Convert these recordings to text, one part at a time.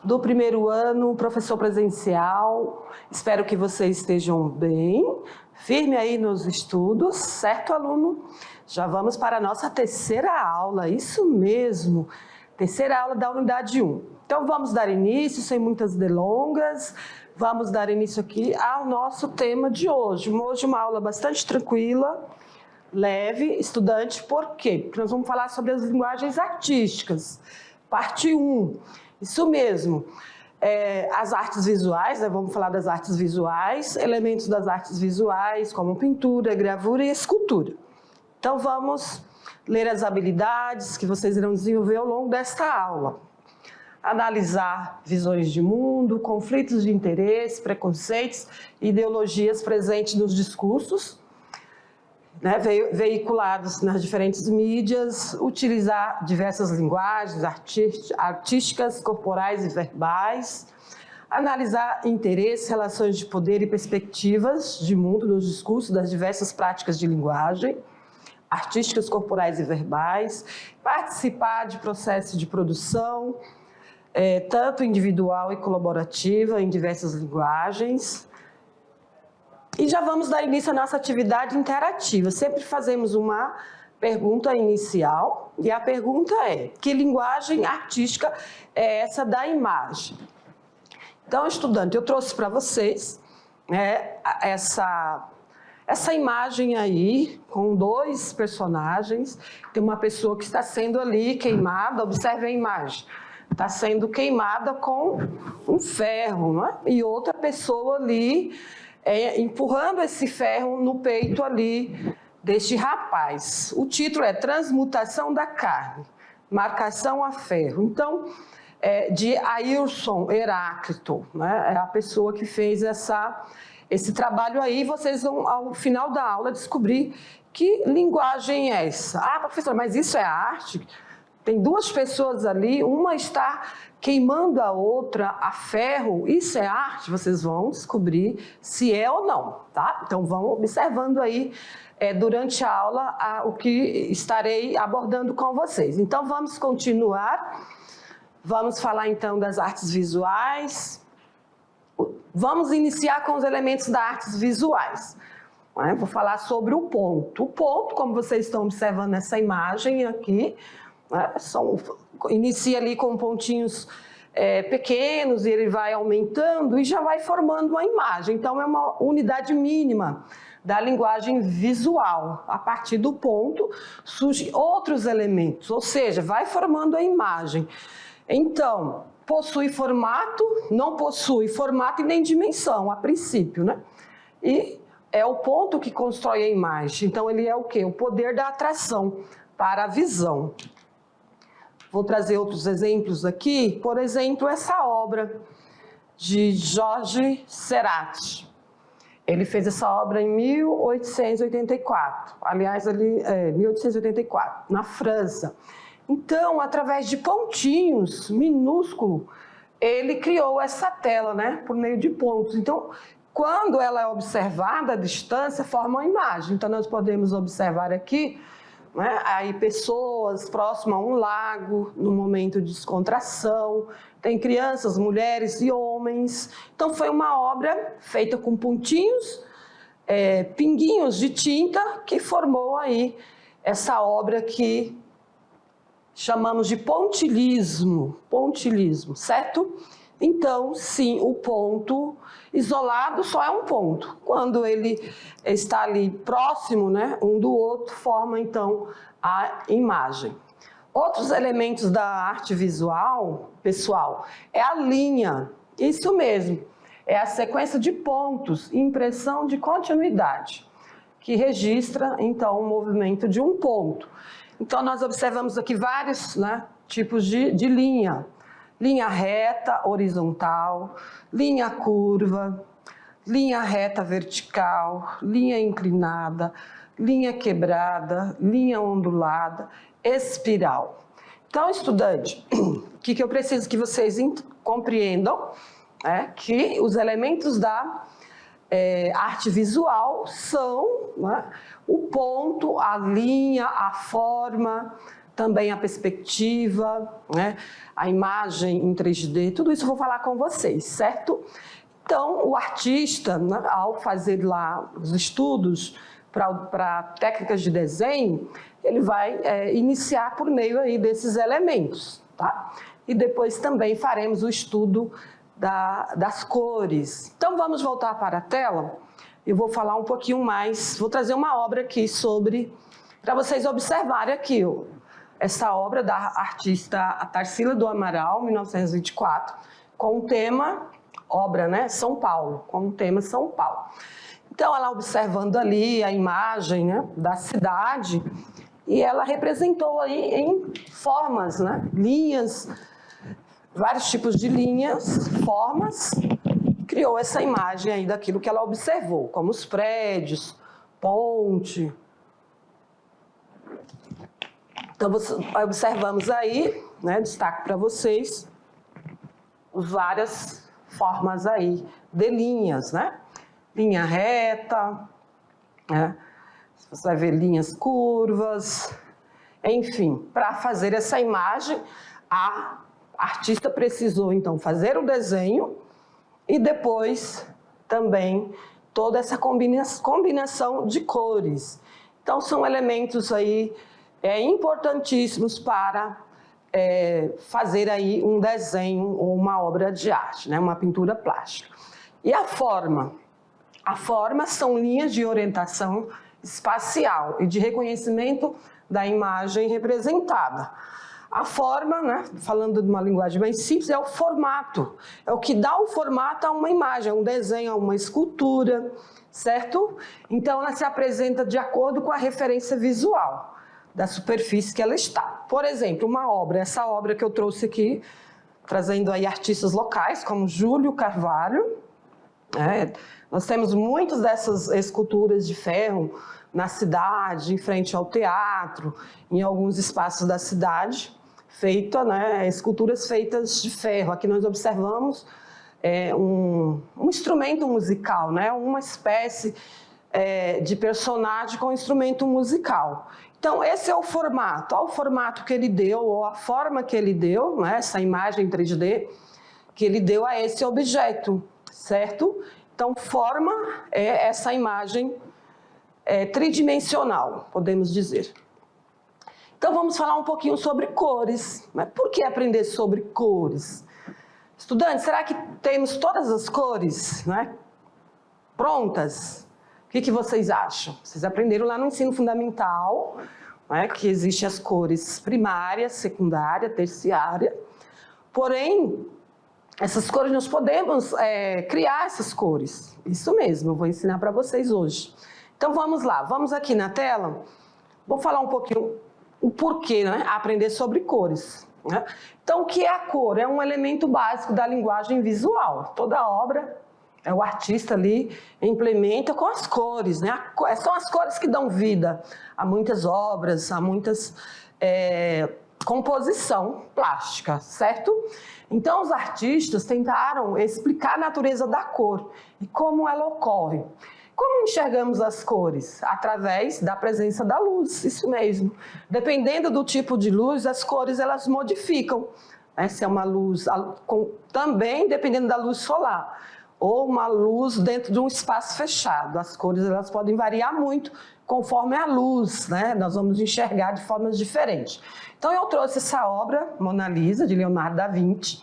do primeiro ano, professor presencial. Espero que vocês estejam bem, firme aí nos estudos, certo, aluno? Já vamos para a nossa terceira aula, isso mesmo, terceira aula da unidade 1. Então vamos dar início, sem muitas delongas, vamos dar início aqui ao nosso tema de hoje. Hoje uma aula bastante tranquila, leve, estudante, por quê? Porque nós vamos falar sobre as linguagens artísticas, parte 1, isso mesmo. As artes visuais, né? Vamos falar das artes visuais, elementos das artes visuais, como pintura, gravura e escultura. Então vamos ler as habilidades que vocês irão desenvolver ao longo desta aula. Analisar visões de mundo, conflitos de interesse, preconceitos, ideologias presentes nos discursos, né, veiculados nas diferentes mídias, utilizar diversas linguagens artísticas, corporais e verbais, analisar interesses, relações de poder e perspectivas de mundo nos discursos das diversas práticas de linguagem, artísticas, corporais e verbais, participar de processos de produção, tanto individual e colaborativa, em diversas linguagens. E já vamos dar início à nossa atividade interativa. Sempre fazemos uma pergunta inicial, e a pergunta é: que linguagem artística é essa da imagem? Então, estudante, eu trouxe para vocês essa imagem aí, com dois personagens. Tem uma pessoa que está sendo ali queimada, observe a imagem. Está sendo queimada com um ferro, não é? E outra pessoa ali empurrando esse ferro no peito ali deste rapaz. O título é Transmutação da Carne, Marcação a Ferro. Então, de Ayrton Heráclito, né? É a pessoa que fez esse trabalho aí. Vocês vão, ao final da aula, descobrir que linguagem é essa. Ah, professora, mas isso é arte? Tem duas pessoas ali, uma está queimando a outra a ferro, isso é arte? Vocês vão descobrir se é ou não, tá? Então vão observando aí durante a aula o que estarei abordando com vocês. Então vamos continuar, vamos falar então das artes visuais. Vamos iniciar com os elementos das artes visuais. Vou falar sobre o ponto. O ponto, como vocês estão observando nessa imagem aqui, inicia ali com pontinhos pequenos e ele vai aumentando e já vai formando uma imagem. Então, é uma unidade mínima da linguagem visual. A partir do ponto, surgem outros elementos, ou seja, vai formando a imagem. Então, possui formato, não possui formato e nem dimensão, a princípio, né? E é o ponto que constrói a imagem. Então, ele é o quê? O poder da atração para a visão. Vou trazer outros exemplos aqui. Por exemplo, essa obra de Georges Seurat. Ele fez essa obra em 1884. Aliás, 1884, na França. Então, através de pontinhos minúsculos, ele criou essa tela, né, por meio de pontos. Então, quando ela é observada à distância, forma uma imagem. Então, nós podemos observar aqui, né, aí pessoas próximas a um lago, no momento de descontração, tem crianças, mulheres e homens. Então foi uma obra feita com pontinhos, pinguinhos de tinta, que formou aí essa obra que chamamos de pontilhismo, certo? Então, sim, o ponto isolado só é um ponto. Quando ele está ali próximo, né, um do outro, forma então a imagem. Outros elementos da arte visual, pessoal, é a linha. Isso mesmo, é a sequência de pontos e impressão de continuidade, que registra então o movimento de um ponto. Então, nós observamos aqui vários, né, tipos de linha. Linha reta, horizontal, linha curva, linha reta vertical, linha inclinada, linha quebrada, linha ondulada, espiral. Então, estudante, o que eu preciso que vocês compreendam é que os elementos da arte visual são, né, o ponto, a linha, a forma, também a perspectiva, né? A imagem em 3D, tudo isso eu vou falar com vocês, certo? Então, o artista, né, ao fazer lá os estudos para técnicas de desenho, ele vai iniciar por meio aí desses elementos, tá? E depois também faremos o estudo das cores. Então, vamos voltar para a tela. Eu vou falar um pouquinho mais, vou trazer uma obra aqui para vocês observarem aqui, ó, essa obra da artista Tarsila do Amaral, 1924, com o tema, obra, né, São Paulo, com o tema São Paulo. Então, ela observando ali a imagem, né, da cidade, e ela representou aí em formas, né, linhas, vários tipos de linhas, formas, criou essa imagem aí daquilo que ela observou, como os prédios, ponte. Então, observamos aí, né, destaco para vocês, várias formas aí de linhas, né? Linha reta, né? Você vai ver linhas curvas, enfim, para fazer essa imagem, a artista precisou, então, fazer o desenho e depois também toda essa combinação de cores. Então, são elementos aí importantíssimos para fazer aí um desenho ou uma obra de arte, né? Uma pintura plástica. E a forma? A forma são linhas de orientação espacial e de reconhecimento da imagem representada. A forma, né, falando de uma linguagem mais simples, é o formato. É o que dá o formato a uma imagem, a um desenho, a uma escultura, certo? Então, ela se apresenta de acordo com a referência visual da superfície que ela está. Por exemplo, uma obra, essa obra que eu trouxe aqui, trazendo aí artistas locais, como Júlio Carvalho, né? Nós temos muitas dessas esculturas de ferro na cidade, em frente ao teatro, em alguns espaços da cidade, né, esculturas feitas de ferro. Aqui nós observamos um instrumento musical, né, uma espécie de personagem com instrumento musical. Então, esse é o formato. Ao formato que ele deu, ou a forma que ele deu, né, essa imagem 3D, que ele deu a esse objeto, certo? Então, forma é essa imagem tridimensional, podemos dizer. Então, vamos falar um pouquinho sobre cores. Mas por que aprender sobre cores? Estudantes, será que temos todas as cores, né, prontas? O que vocês acham? Vocês aprenderam lá no ensino fundamental, né, que existem as cores primária, secundária, terciária. Porém, essas cores nós podemos criar essas cores. Isso mesmo, eu vou ensinar para vocês hoje. Então, vamos lá. Vamos aqui na tela. Vou falar um pouquinho o porquê, né? Aprender sobre cores, né? Então, o que é a cor? É um elemento básico da linguagem visual. Toda obra, o artista ali implementa com as cores, né? São as cores que dão vida a muitas obras, a muitas composição plástica, certo? Então, os artistas tentaram explicar a natureza da cor e como ela ocorre. Como enxergamos as cores? Através da presença da luz, isso mesmo. Dependendo do tipo de luz, as cores elas modificam. Né? Se é uma luz, também dependendo da luz solar, ou uma luz dentro de um espaço fechado. As cores elas podem variar muito conforme a luz, né? Nós vamos enxergar de formas diferentes. Então, eu trouxe essa obra, Mona Lisa, de Leonardo da Vinci.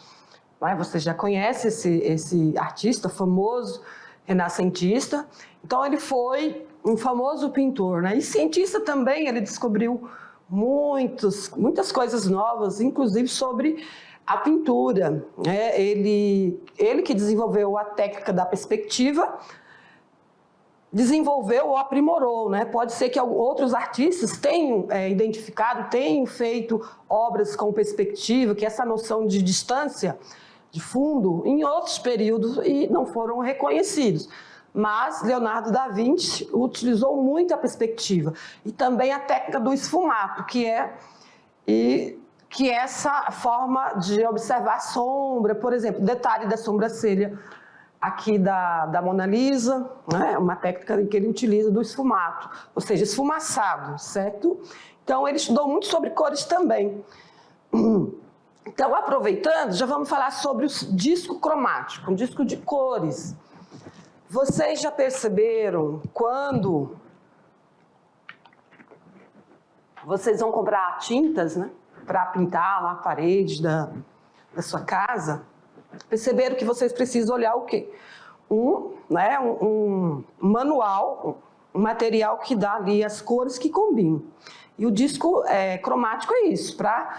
Você já conhece esse artista famoso, renascentista. Então, ele foi um famoso pintor, né? E cientista também, ele descobriu muitas coisas novas, inclusive sobre a pintura. Né? Ele que desenvolveu a técnica da perspectiva, desenvolveu ou aprimorou, né? Pode ser que outros artistas tenham identificado, tenham feito obras com perspectiva, que essa noção de distância, de fundo, em outros períodos e não foram reconhecidos. Mas Leonardo da Vinci utilizou muito a perspectiva e também a técnica do esfumato, que é essa forma de observar a sombra, por exemplo, detalhe da sobrancelha aqui da Mona Lisa, né? Uma técnica que ele utiliza do esfumato, ou seja, esfumaçado, certo? Então, ele estudou muito sobre cores também. Então, aproveitando, já vamos falar sobre o disco cromático, um disco de cores. Vocês já perceberam quando vocês vão comprar tintas, né, para pintar lá a parede da sua casa? Perceberam que vocês precisam olhar o quê? Um manual, um material que dá ali as cores que combinam. E o disco cromático é isso, para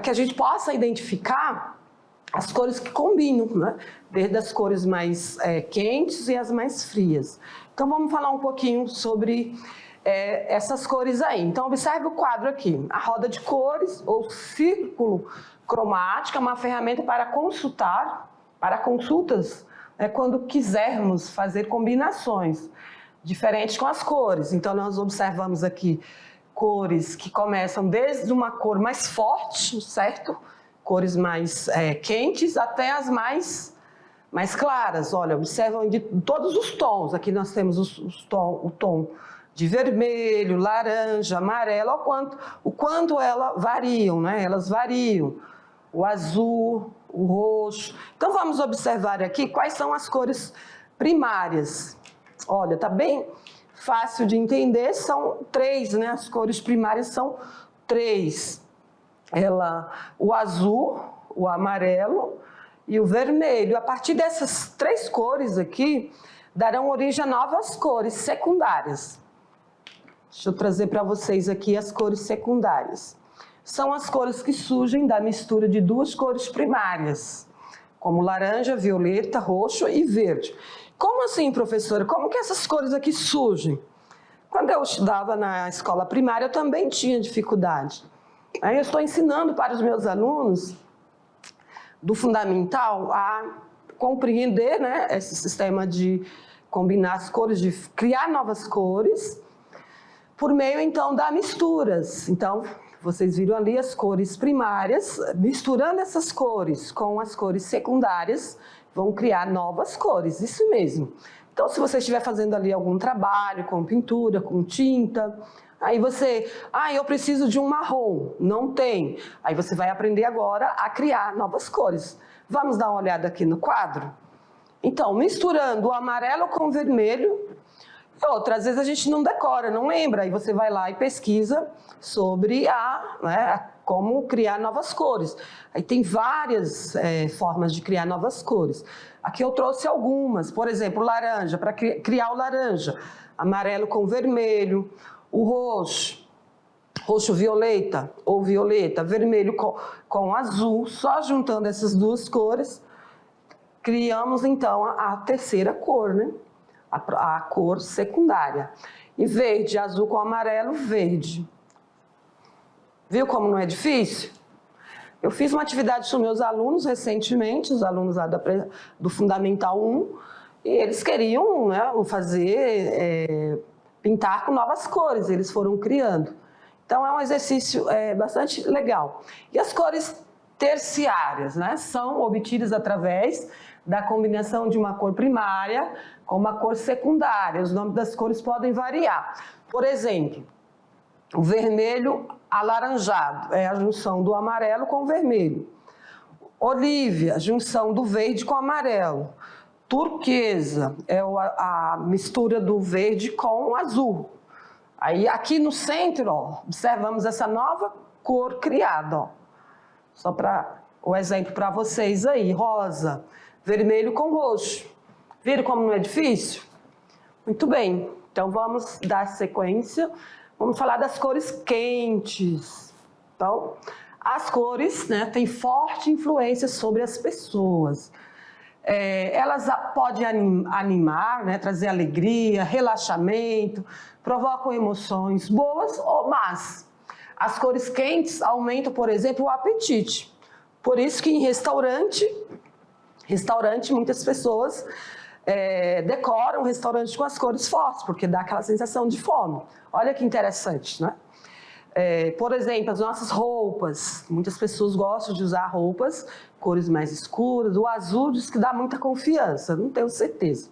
que a gente possa identificar as cores que combinam, né? Desde as cores mais quentes e as mais frias. Então, vamos falar um pouquinho sobre essas cores aí. Então, observe o quadro aqui. A roda de cores, ou círculo cromático, é uma ferramenta para consultas, quando quisermos fazer combinações diferentes com as cores. Então, nós observamos aqui cores que começam desde uma cor mais forte, certo? Cores mais quentes até as mais claras. Olha, observam de todos os tons. Aqui nós temos o tom de vermelho, laranja, amarelo, o quanto elas variam, né? Elas variam. O azul, o roxo. Então, vamos observar aqui quais são as cores primárias. Olha, tá bem fácil de entender, são 3, né? As cores primárias são 3. O azul, o amarelo e o vermelho. A partir dessas 3 cores aqui, darão origem a novas cores secundárias. Deixa eu trazer para vocês aqui as cores secundárias. São as cores que surgem da mistura de 2 cores primárias, como laranja, violeta, roxo e verde. Como assim, professora? Como que essas cores aqui surgem? Quando eu estudava na escola primária, eu também tinha dificuldade. Aí eu estou ensinando para os meus alunos do fundamental a compreender, né, esse sistema de combinar as cores, de criar novas cores, por meio, então, das misturas. Então, vocês viram ali as cores primárias, misturando essas cores com as cores secundárias, vão criar novas cores, isso mesmo. Então, se você estiver fazendo ali algum trabalho com pintura, com tinta, aí você, eu preciso de um marrom, não tem. Aí você vai aprender agora a criar novas cores. Vamos dar uma olhada aqui no quadro? Então, misturando o amarelo com o vermelho, às vezes a gente não decora, não lembra, aí você vai lá e pesquisa sobre como criar novas cores. Aí tem várias formas de criar novas cores. Aqui eu trouxe algumas, por exemplo, laranja, para criar o laranja, amarelo com vermelho, o roxo violeta ou violeta, vermelho com azul, só juntando essas 2 cores, criamos então a terceira cor, né? A cor secundária. E verde, azul com amarelo, verde. Viu como não é difícil? Eu fiz uma atividade com meus alunos recentemente, os alunos lá do Fundamental 1, e eles queriam, né, pintar com novas cores, eles foram criando. Então, é um exercício bastante legal. E as cores terciárias, né, são obtidas através da combinação de uma cor primária com uma cor secundária. Os nomes das cores podem variar. Por exemplo, o vermelho alaranjado é a junção do amarelo com o vermelho. Olívia, a junção do verde com o amarelo. Turquesa é a mistura do verde com o azul. Aí aqui no centro, observamos essa nova cor criada. Só para o exemplo para vocês aí, rosa, vermelho com roxo. Viram como não é difícil? Muito bem, então vamos dar sequência. Vamos falar das cores quentes. Então, as cores, né, têm forte influência sobre as pessoas. Elas podem animar, né, trazer alegria, relaxamento, provocam emoções boas ou más. As cores quentes aumentam, por exemplo, o apetite. Por isso que em restaurante muitas pessoas decoram o restaurante com as cores fortes, porque dá aquela sensação de fome. Olha que interessante, né? Por exemplo, as nossas roupas. Muitas pessoas gostam de usar roupas, cores mais escuras. O azul diz que dá muita confiança, não tenho certeza.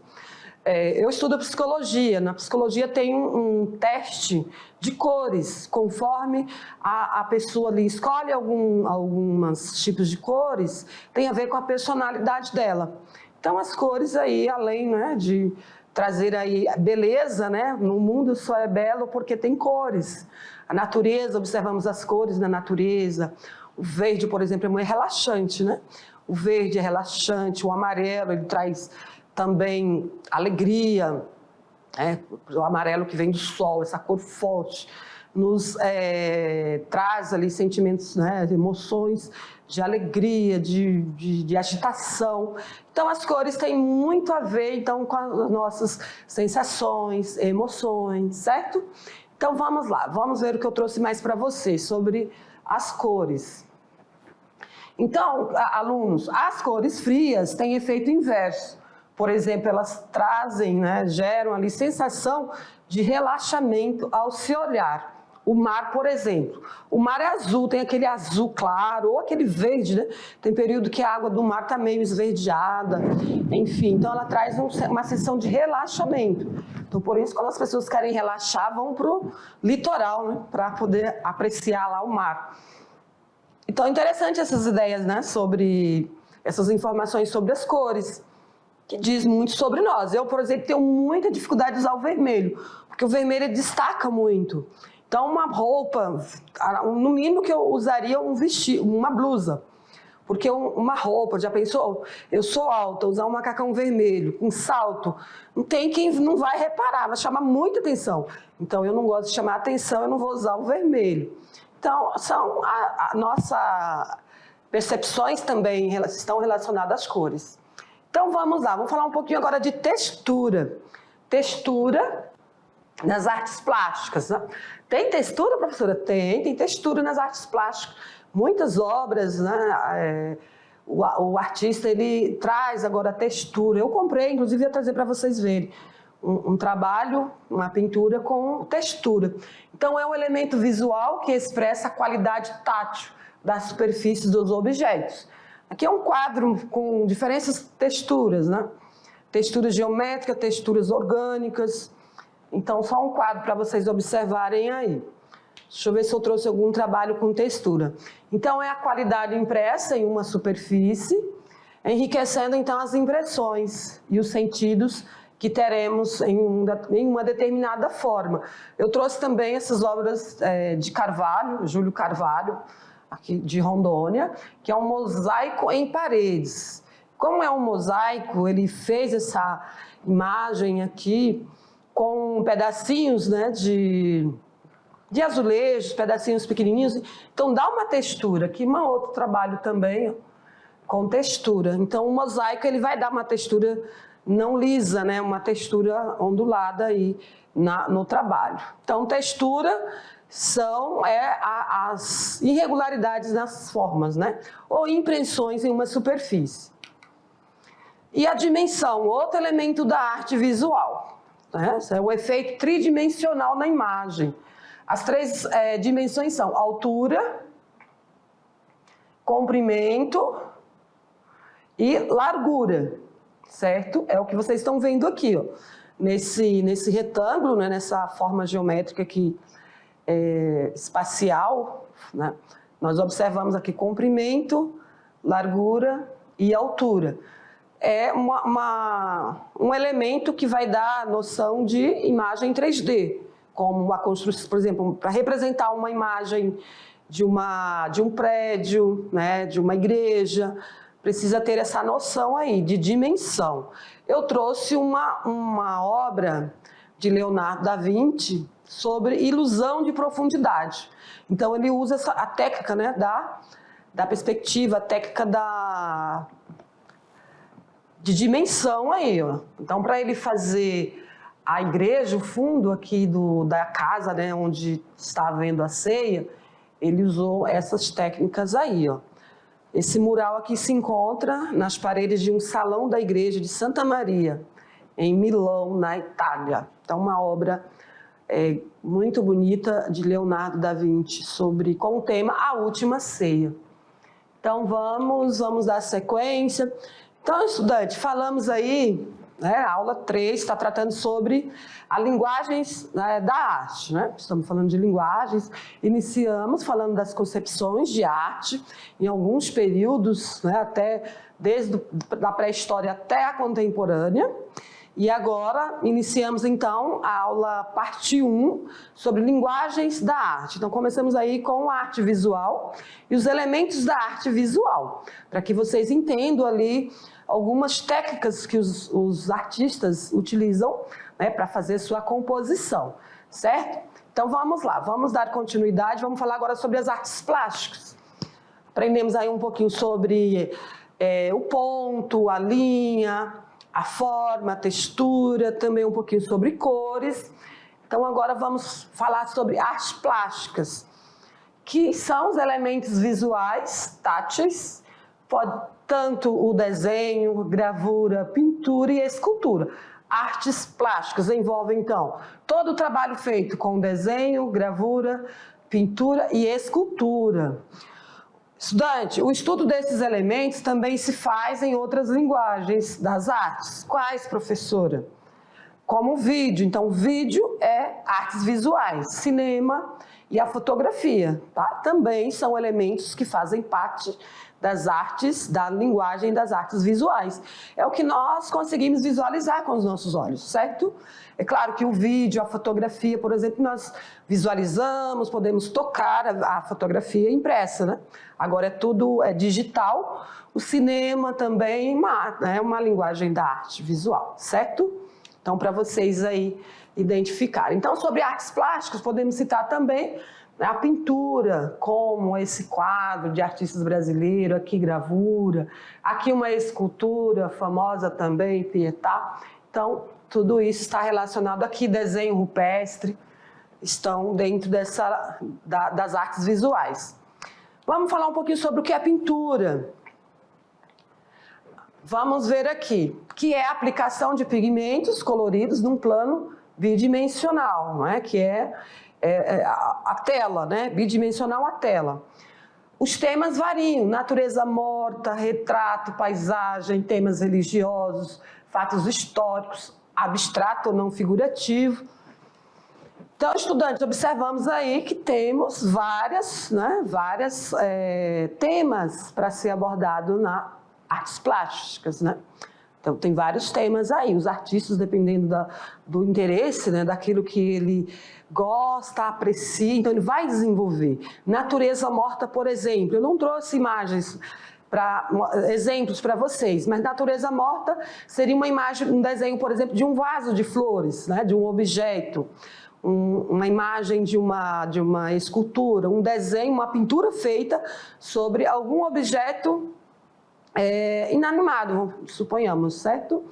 Eu estudo psicologia. Na psicologia tem um teste de cores, conforme a pessoa ali escolhe alguns tipos de cores, tem a ver com a personalidade dela. Então, as cores aí, além, né, de trazer aí beleza, né, no mundo só é belo porque tem cores. A natureza, observamos as cores na natureza. O verde, por exemplo, é muito relaxante, né? O verde é relaxante, o amarelo, ele traz também alegria, o amarelo que vem do sol, essa cor forte, nos traz ali sentimentos, né, emoções de alegria, de agitação. Então, as cores têm muito a ver então, com as nossas sensações, emoções, certo? Então, vamos lá, vamos ver o que eu trouxe mais para vocês sobre as cores. Então, alunos, as cores frias têm efeito inverso. Por exemplo, elas trazem, né, geram ali sensação de relaxamento ao se olhar. O mar, por exemplo, o mar é azul, tem aquele azul claro, ou aquele verde, né? Tem período que a água do mar está meio esverdeada, enfim. Então, ela traz uma sensação de relaxamento. Então, por isso, quando as pessoas querem relaxar, vão para o litoral, né? Para poder apreciar lá o mar. Então, é interessante essas ideias, né? Sobre essas informações sobre as cores, que diz muito sobre nós. Eu, por exemplo, tenho muita dificuldade de usar o vermelho, porque o vermelho destaca muito. Então, uma roupa, no mínimo que eu usaria um vestido, uma blusa. Porque uma roupa, já pensou? Eu sou alta, usar um macacão vermelho, um salto, não tem quem não vai reparar, vai chamar muita atenção. Então, eu não gosto de chamar atenção, eu não vou usar o vermelho. Então, são nossas percepções também estão relacionadas às cores. Então, vamos lá, vamos falar um pouquinho agora de textura. Textura nas artes plásticas, né? Tem textura, professora? Tem textura nas artes plásticas. Muitas obras, né? O artista, ele traz agora a textura. Eu comprei, inclusive ia trazer para vocês verem, um trabalho, uma pintura com textura. Então, é um elemento visual que expressa a qualidade tátil das superfícies dos objetos. Aqui é um quadro com diferentes texturas, né? Texturas geométricas, texturas orgânicas. Então, só um quadro para vocês observarem aí. Deixa eu ver se eu trouxe algum trabalho com textura. Então, é a qualidade impressa em uma superfície, enriquecendo, então, as impressões e os sentidos que teremos em uma determinada forma. Eu trouxe também essas obras de Carvalho, Júlio Carvalho, aqui de Rondônia, que é um mosaico em paredes. Como é um mosaico, ele fez essa imagem aqui com pedacinhos, né, de azulejos, pedacinhos pequenininhos. Então, dá uma textura. Aqui, um outro trabalho também com textura. Então, o mosaico ele vai dar uma textura não lisa, né, uma textura ondulada aí no trabalho. Então, textura são as irregularidades nas formas, né, ou impressões em uma superfície. E a dimensão, outro elemento da arte visual. É o efeito tridimensional na imagem. As três dimensões são altura, comprimento e largura, certo? É o que vocês estão vendo aqui, ó. Nesse retângulo, né, nessa forma geométrica aqui, espacial, né, nós observamos aqui comprimento, largura e altura. É um elemento que vai dar a noção de imagem 3D, como uma construção, por exemplo, para representar uma imagem de um prédio, né, de uma igreja, precisa ter essa noção aí de dimensão. Eu trouxe uma obra de Leonardo da Vinci sobre ilusão de profundidade. Então, ele usa a técnica, né, da perspectiva, a técnica de dimensão aí, ó. Então, para ele fazer a igreja, o fundo aqui da casa, né, onde está havendo a ceia, ele usou essas técnicas aí, ó. Esse mural aqui se encontra nas paredes de um salão da igreja de Santa Maria, em Milão, na Itália. Então, uma obra muito bonita de Leonardo da Vinci, com o tema A Última Ceia. Então, vamos dar sequência. Então, estudante, falamos aí né? A aula 3 está tratando sobre as linguagens, né, da arte, né? Estamos falando de linguagens, iniciamos falando das concepções de arte, em alguns períodos, né, até desde a pré-história até a contemporânea. E agora iniciamos então a aula parte 1 sobre linguagens da arte. Então começamos aí com a arte visual e os elementos da arte visual, para que vocês entendam ali algumas técnicas que os artistas utilizam, né, para fazer sua composição, certo? Então vamos lá, vamos dar continuidade, vamos falar agora sobre as artes plásticas. Aprendemos aí um pouquinho sobre o ponto, a linha, a forma, a textura, também um pouquinho sobre cores. Então agora vamos falar sobre artes plásticas, que são os elementos visuais, táteis, tanto o desenho, gravura, pintura e escultura. Artes plásticas envolvem, então, todo o trabalho feito com desenho, gravura, pintura e escultura. Estudante, o estudo desses elementos também se faz em outras linguagens das artes. Quais, professora? Como o vídeo. Então, o vídeo é artes visuais, cinema e a fotografia, tá? Também são elementos que fazem parte das artes, da linguagem das artes visuais. É o que nós conseguimos visualizar com os nossos olhos, certo? É claro que o vídeo, a fotografia, por exemplo, nós visualizamos, podemos tocar a fotografia impressa, né? Agora tudo é digital. O cinema também é uma linguagem da arte visual, certo? Então, para vocês aí identificarem. Então, sobre artes plásticas, podemos citar também a pintura, como esse quadro de artistas brasileiros, aqui gravura, aqui uma escultura famosa também, Pietà. Então, tudo isso está relacionado aqui, desenho rupestre, estão dentro das artes visuais. Vamos falar um pouquinho sobre o que é pintura. Vamos ver aqui, que é a aplicação de pigmentos coloridos num plano bidimensional, não é? Que é a tela, né? Bidimensional a tela. Os temas variam, natureza morta, retrato, paisagem, temas religiosos, fatos históricos, abstrato ou não figurativo. Então, estudantes, observamos aí que temos vários temas para ser abordado na artes plásticas, né? Então, tem vários temas aí. Os artistas, dependendo do interesse, né, daquilo que ele gosta, aprecia, então ele vai desenvolver. Natureza morta, por exemplo. Eu não trouxe exemplos para vocês, mas natureza morta seria uma imagem, um desenho, por exemplo, de um vaso de flores, né, de um objeto, uma imagem de uma escultura, um desenho, uma pintura feita sobre algum objeto inanimado, suponhamos, certo?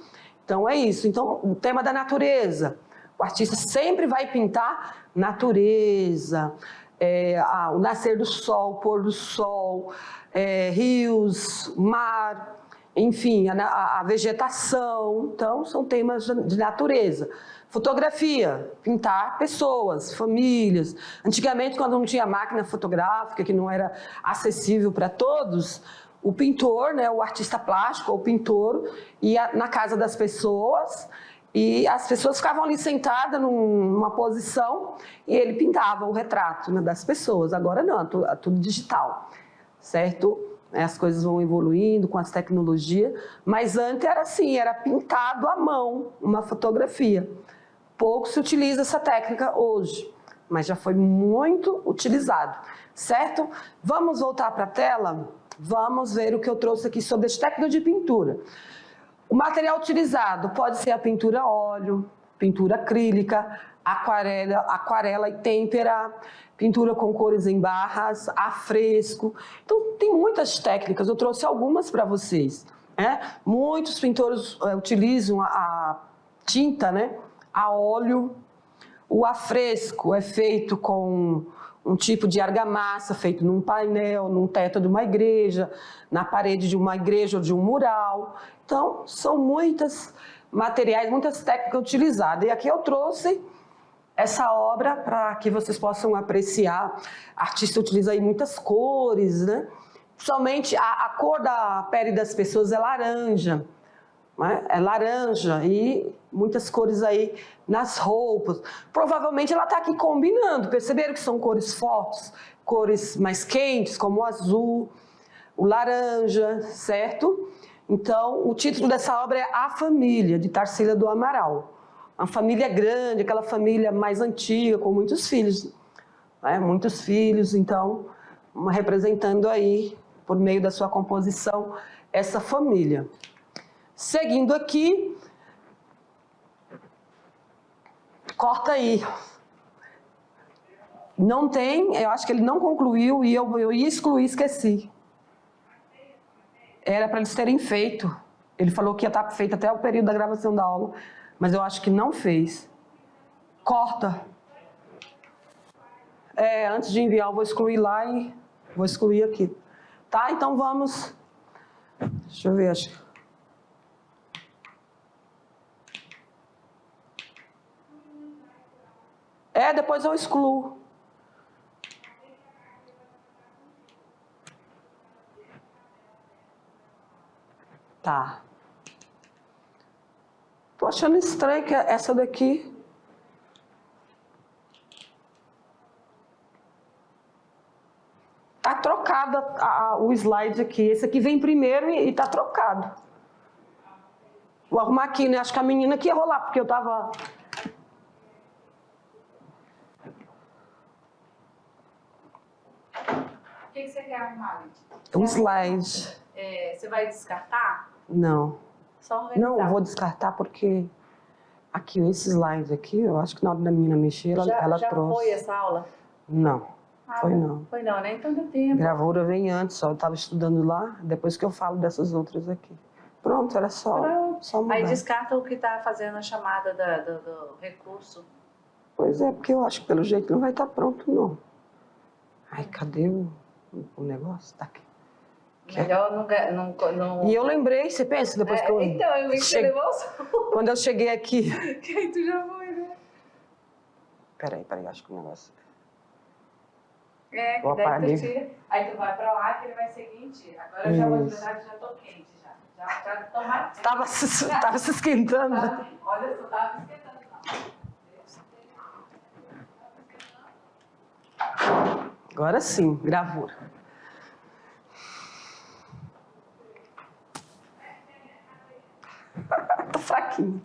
Então é isso. Então, o tema da natureza. O artista sempre vai pintar natureza, o nascer do sol, o pôr do sol, rios, mar, enfim, a vegetação. Então, são temas de natureza. Fotografia, pintar pessoas, famílias. Antigamente, quando não tinha máquina fotográfica, que não era acessível para todos, o pintor, né, o artista plástico ou pintor, ia na casa das pessoas e as pessoas ficavam ali sentadas numa posição e ele pintava o retrato, né, das pessoas. Agora não, é tudo digital, certo? As coisas vão evoluindo com as tecnologias, mas antes era assim, era pintado à mão, uma fotografia. Pouco se utiliza essa técnica hoje, mas já foi muito utilizado, certo? Vamos voltar para a tela? Vamos ver o que eu trouxe aqui sobre as técnicas de pintura. O material utilizado pode ser a pintura a óleo, pintura acrílica, aquarela e têmpera, pintura com cores em barras, a fresco. Então, tem muitas técnicas, eu trouxe algumas para vocês, né? Muitos pintores utilizam a tinta, né? A óleo. O afresco é feito com um tipo de argamassa feito num painel, num teto de uma igreja, na parede de uma igreja ou de um mural. Então, são muitos materiais, muitas técnicas utilizadas. E aqui eu trouxe essa obra para que vocês possam apreciar. A artista utiliza aí muitas cores, né? Somente a cor da pele das pessoas é laranja. né? É laranja e muitas cores aí nas roupas. Provavelmente ela está aqui combinando. Perceberam que são cores fortes, cores mais quentes, como o azul, o laranja, certo? Então, o título dessa obra é A Família, de Tarsila do Amaral. Uma família grande, aquela família mais antiga, com muitos filhos, né? Muitos filhos, então, representando aí, por meio da sua composição, essa família. Seguindo aqui, corta aí. Não tem, eu acho que ele não concluiu e eu ia excluir, esqueci. Era para eles terem feito. Ele falou que ia estar feito até o período da gravação da aula, mas eu acho que não fez. Corta. Antes de enviar, eu vou excluir lá e vou excluir aqui. Tá? Então vamos. Deixa eu ver, acho que. Depois eu excluo. Tá. Tô achando estranho que essa daqui... Tá trocada o slide aqui. Esse aqui vem primeiro e tá trocado. Vou arrumar aqui, né? Acho que a menina que ia rolar, porque eu tava... O que você quer arrumar, Lídia? Um slide. Você vai descartar? Não. Só organizar. Não, eu vou descartar porque... Aqui, esse slide aqui, eu acho que na hora da menina mexer, ela já trouxe. foi essa aula? Não, foi não. Foi não, né? Então deu tempo. Gravura vem antes, só eu estava estudando lá, depois que eu falo dessas outras aqui. Pronto, era só mudar. Aí descarta o que está fazendo a chamada do recurso. Pois é, porque eu acho que pelo jeito não vai estar pronto, não. Ai, cadê o negócio? Tá aqui. Melhor não... E eu lembrei, você pensa, depois que eu... Então, eu vi que você levou Quando eu cheguei aqui... Que aí tu já foi, né? Peraí, acho que o negócio... Que daí tu tira. Aí tu vai pra lá, que ele vai seguir e tira. Agora eu já vou desligar, que já tô quente, já. Já tô mais... Tava se esquentando. Olha, tu tava esquentando, não. Agora sim, gravura. Tô fraquinho.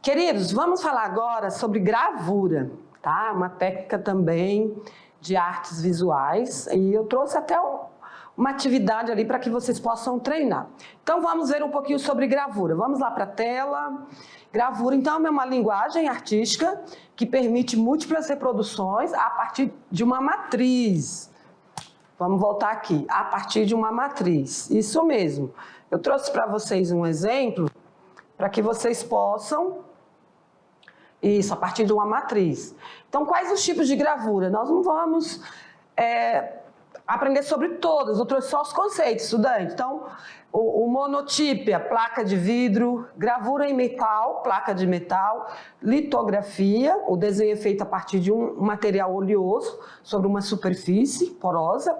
Queridos, vamos falar agora sobre gravura, tá? Uma técnica também de artes visuais. E eu trouxe até uma atividade ali para que vocês possam treinar. Então vamos ver um pouquinho sobre gravura. Vamos lá para a tela. Gravura, então, é uma linguagem artística que permite múltiplas reproduções a partir de uma matriz. Vamos voltar aqui. A partir de uma matriz. Isso mesmo. Eu trouxe para vocês um exemplo para que vocês possam... Isso, a partir de uma matriz. Então, quais os tipos de gravura? Nós não vamos aprender sobre todas, eu trouxe só os conceitos, estudante. Então, o monotípia, placa de vidro, gravura em metal, placa de metal, litografia, o desenho é feito a partir de um material oleoso sobre uma superfície porosa.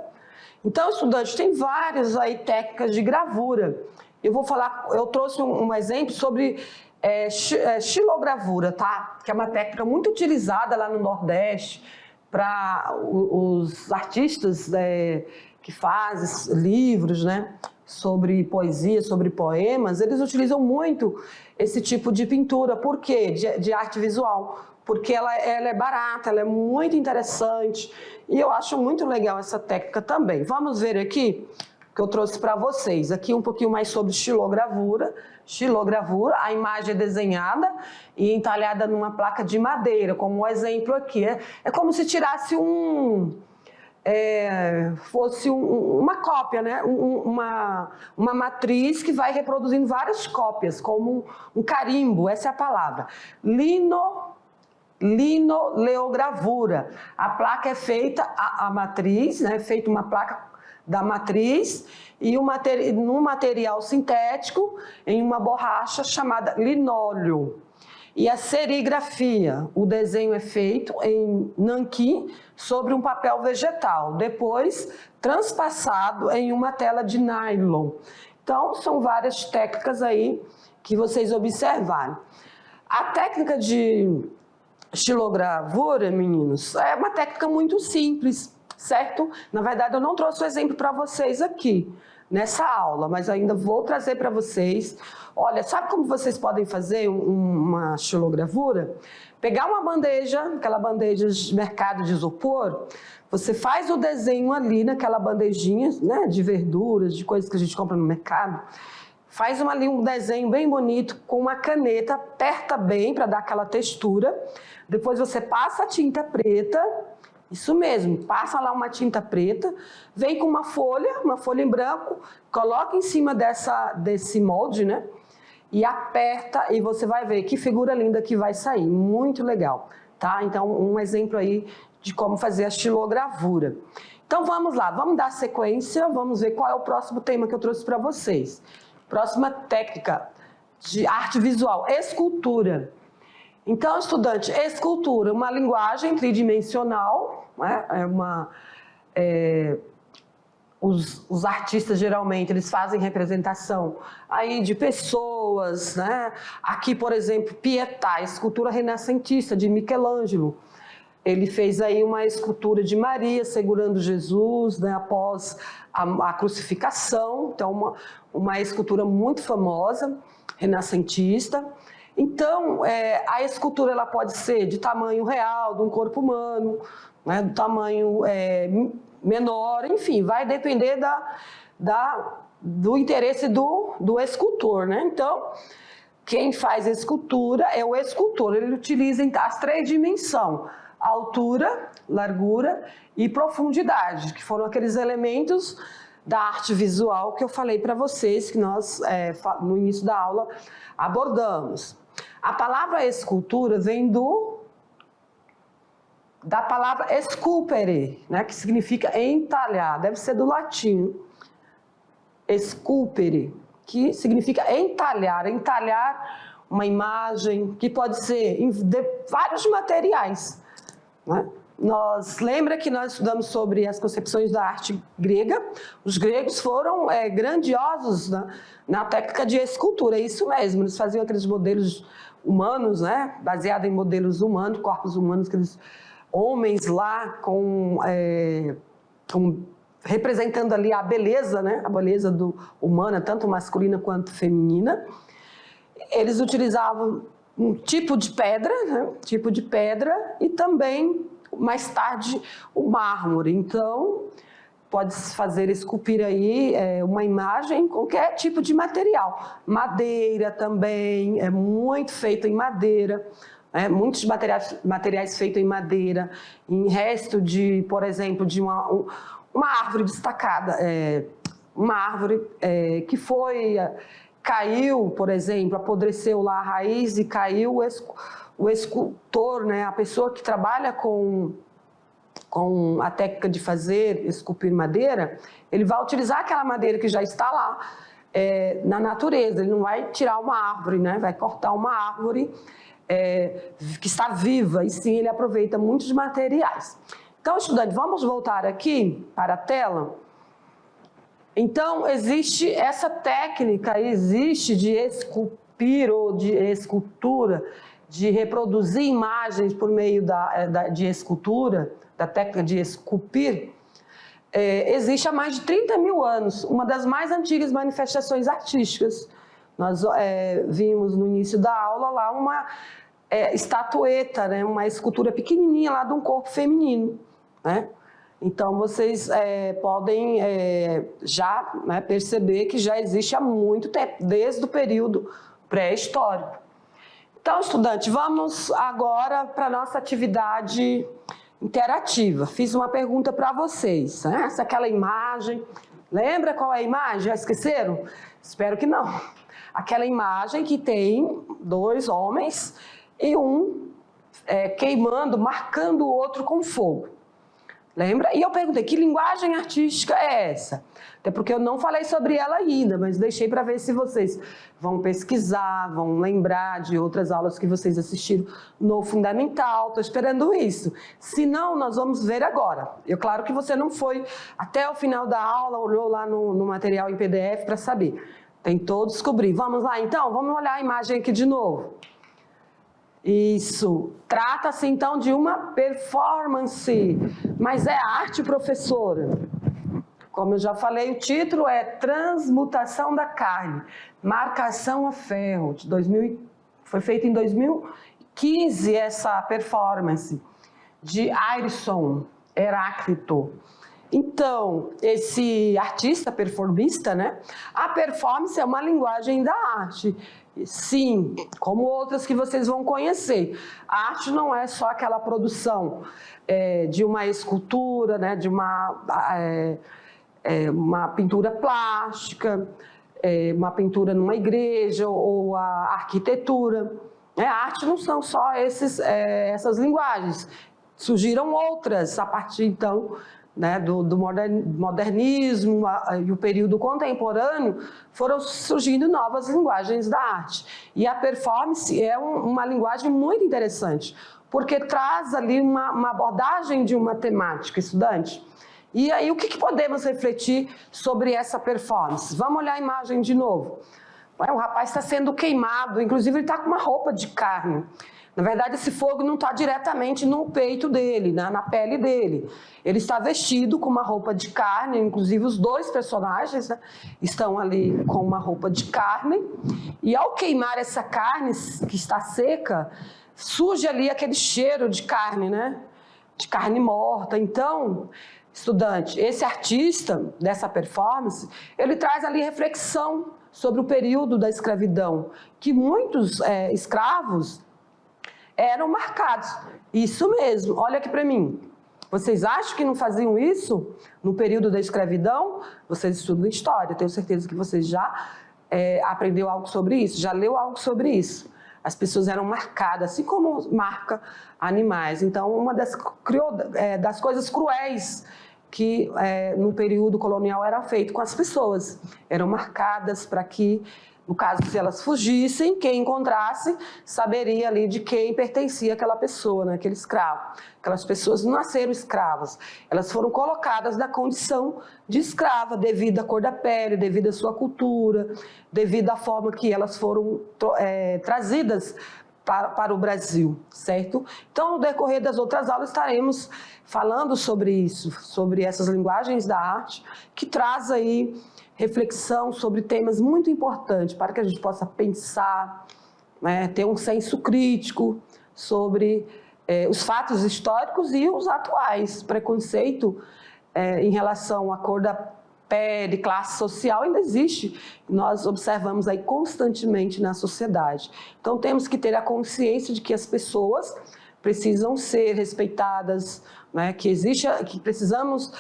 Então, estudante, tem várias aí técnicas de gravura. Eu trouxe um exemplo sobre xilogravura, tá? Que é uma técnica muito utilizada lá no Nordeste para os artistas que fazem livros, né? Sobre poesia, sobre poemas. Eles utilizam muito esse tipo de pintura. Por quê? De arte visual. Porque ela é barata, ela é muito interessante. E eu acho muito legal essa técnica também. Vamos ver aqui que eu trouxe para vocês. Aqui um pouquinho mais sobre xilogravura. Xilogravura, a imagem é desenhada e entalhada numa placa de madeira, como o exemplo aqui. É como se tirasse fosse uma cópia, né? uma matriz que vai reproduzindo várias cópias, como um carimbo, essa é a palavra. Linoleogravura. A placa é feita, a matriz, né? É feita uma placa da matriz e num material sintético em uma borracha chamada linóleo. E a serigrafia, o desenho é feito em nanquim sobre um papel vegetal, depois transpassado em uma tela de nylon. Então, são várias técnicas aí que vocês observaram. A técnica de estilogravura, meninos, é uma técnica muito simples, certo? Na verdade, eu não trouxe o exemplo para vocês aqui, nessa aula, mas ainda vou trazer para vocês. Olha, sabe como vocês podem fazer uma estilogravura? Pegar uma bandeja, aquela bandeja de mercado de isopor, você faz o desenho ali naquela bandejinha, né, de verduras, de coisas que a gente compra no mercado. Faz ali um desenho bem bonito com uma caneta, aperta bem para dar aquela textura. Depois você passa a tinta preta, isso mesmo, passa lá uma tinta preta, vem com uma folha em branco, coloca em cima desse molde, né? E aperta e você vai ver que figura linda que vai sair, muito legal, tá? Então, um exemplo aí de como fazer a estilogravura. Então, vamos lá, vamos dar sequência, vamos ver qual é o próximo tema que eu trouxe para vocês. Próxima técnica de arte visual, escultura. Então, estudante, escultura, uma linguagem tridimensional, né? Os artistas, geralmente, eles fazem representação aí de pessoas, né? Aqui, por exemplo, Pietà, escultura renascentista de Michelangelo. Ele fez aí uma escultura de Maria segurando Jesus, né, após a crucificação. Então, uma escultura muito famosa, renascentista. Então, a escultura ela pode ser de tamanho real, de um corpo humano, né, do tamanho menor, enfim, vai depender do interesse do escultor, né? Então, quem faz a escultura é o escultor, ele utiliza as 3 dimensões, altura, largura e profundidade, que foram aqueles elementos da arte visual que eu falei para vocês, que nós, no início da aula, abordamos. A palavra escultura vem da palavra sculpere, né, que significa entalhar, deve ser do latim, sculpere, que significa entalhar uma imagem, que pode ser de vários materiais, né? Lembra que nós estudamos sobre as concepções da arte grega? Os gregos foram grandiosos na técnica de escultura, é isso mesmo, eles faziam aqueles modelos humanos, né, baseado em modelos humanos, corpos humanos, aqueles homens lá representando ali a beleza, né, a beleza humana, tanto masculina quanto feminina. Eles utilizavam um tipo de pedra, né, e também, mais tarde, o mármore. Então, pode fazer esculpir aí uma imagem em qualquer tipo de material. Madeira também, é muito feito em madeira, muitos materiais feitos em madeira, em resto de, por exemplo, de uma árvore destacada, uma árvore que caiu, por exemplo, apodreceu lá a raiz e caiu, o escultor, né, a pessoa que trabalha com a técnica de esculpir madeira, ele vai utilizar aquela madeira que já está lá na natureza, ele não vai tirar uma árvore, né, vai cortar uma árvore que está viva, e sim, ele aproveita muitos materiais. Então, estudante, vamos voltar aqui para a tela. Então, existe essa técnica, de esculpir ou de escultura, de reproduzir imagens por meio de escultura, da técnica de esculpir, existe há mais de 30 mil anos, uma das mais antigas manifestações artísticas. Nós vimos no início da aula lá uma estatueta, né, uma escultura pequenininha lá de um corpo feminino, né? Então, vocês podem já, né, perceber que já existe há muito tempo, desde o período pré-histórico. Então, estudante, vamos agora para a nossa atividade interativa. Fiz uma pergunta para vocês, né? Essa é aquela imagem. Lembra qual é a imagem? Já esqueceram? Espero que não. Aquela imagem que tem 2 homens e um queimando, marcando o outro com fogo. Lembra? E eu perguntei, que linguagem artística é essa? Até porque eu não falei sobre ela ainda, mas deixei para ver se vocês vão pesquisar, vão lembrar de outras aulas que vocês assistiram no Fundamental. Estou esperando isso. Se não, nós vamos ver agora. Claro que você não foi até o final da aula, olhou lá no material em PDF para saber. Tentou descobrir. Vamos lá, então? Vamos olhar a imagem aqui de novo. Isso. Trata-se, então, de uma performance. Mas é arte, professora? Como eu já falei, o título é Transmutação da Carne, Marcação a Ferro. Foi feita em 2015 essa performance de Ayrton Heráclito. Então, esse artista performista, né? A performance é uma linguagem da arte. Sim, como outras que vocês vão conhecer. A arte não é só aquela produção de uma escultura, né? De uma pintura plástica, uma pintura numa igreja ou a arquitetura. A arte não são só essas linguagens. Surgiram outras a partir, então, né, do modernismo e o período contemporâneo, foram surgindo novas linguagens da arte. E a performance é uma linguagem muito interessante, porque traz ali uma abordagem de uma temática, estudante. E aí, o que podemos refletir sobre essa performance? Vamos olhar a imagem de novo. O rapaz está sendo queimado, inclusive ele está com uma roupa de carne. Na verdade, esse fogo não está diretamente no peito dele, na pele dele. Ele está vestido com uma roupa de carne, inclusive os dois personagens, né, estão ali com uma roupa de carne. E ao queimar essa carne que está seca, surge ali aquele cheiro de carne, né, de carne morta. Então, estudante, esse artista dessa performance, ele traz ali reflexão sobre o período da escravidão, que muitos escravos eram marcados. Isso mesmo, olha aqui para mim. Vocês acham que não faziam isso no período da escravidão? Vocês estudam história, tenho certeza que vocês já aprendeu algo sobre isso, já leu algo sobre isso. As pessoas eram marcadas, assim como marca animais. Então, uma das coisas cruéis que no período colonial era feito com as pessoas. Eram marcadas para que, no caso, se elas fugissem, quem encontrasse saberia ali de quem pertencia aquela pessoa, né, aquele escravo. Aquelas pessoas não nasceram escravas, elas foram colocadas na condição de escrava devido à cor da pele, devido à sua cultura, devido à forma que elas foram trazidas para o Brasil, certo? Então, no decorrer das outras aulas, estaremos falando sobre isso, sobre essas linguagens da arte, que traz aí reflexão sobre temas muito importantes para que a gente possa pensar, né, ter um senso crítico sobre os fatos históricos e os atuais. Preconceito em relação à cor da pele, classe social ainda existe. Nós observamos aí constantemente na sociedade. Então temos que ter a consciência de que as pessoas precisam ser respeitadas, né, que precisamos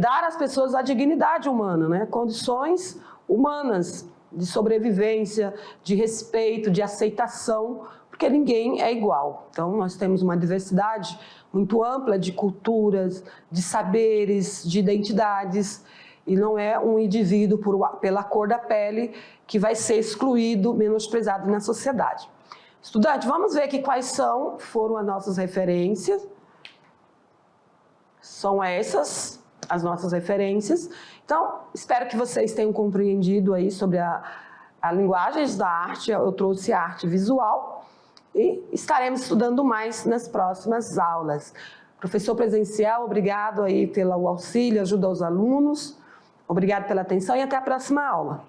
dar às pessoas a dignidade humana, né? Condições humanas de sobrevivência, de respeito, de aceitação, porque ninguém é igual. Então, nós temos uma diversidade muito ampla de culturas, de saberes, de identidades, e não é um indivíduo pela cor da pele que vai ser excluído, menosprezado na sociedade. Estudante, vamos ver aqui quais foram as nossas referências. São essas as nossas referências. Então, espero que vocês tenham compreendido aí sobre a linguagens da arte. Eu trouxe a arte visual e estaremos estudando mais nas próximas aulas. Professor presencial, obrigado aí pelo auxílio, ajuda aos alunos. Obrigado pela atenção e até a próxima aula.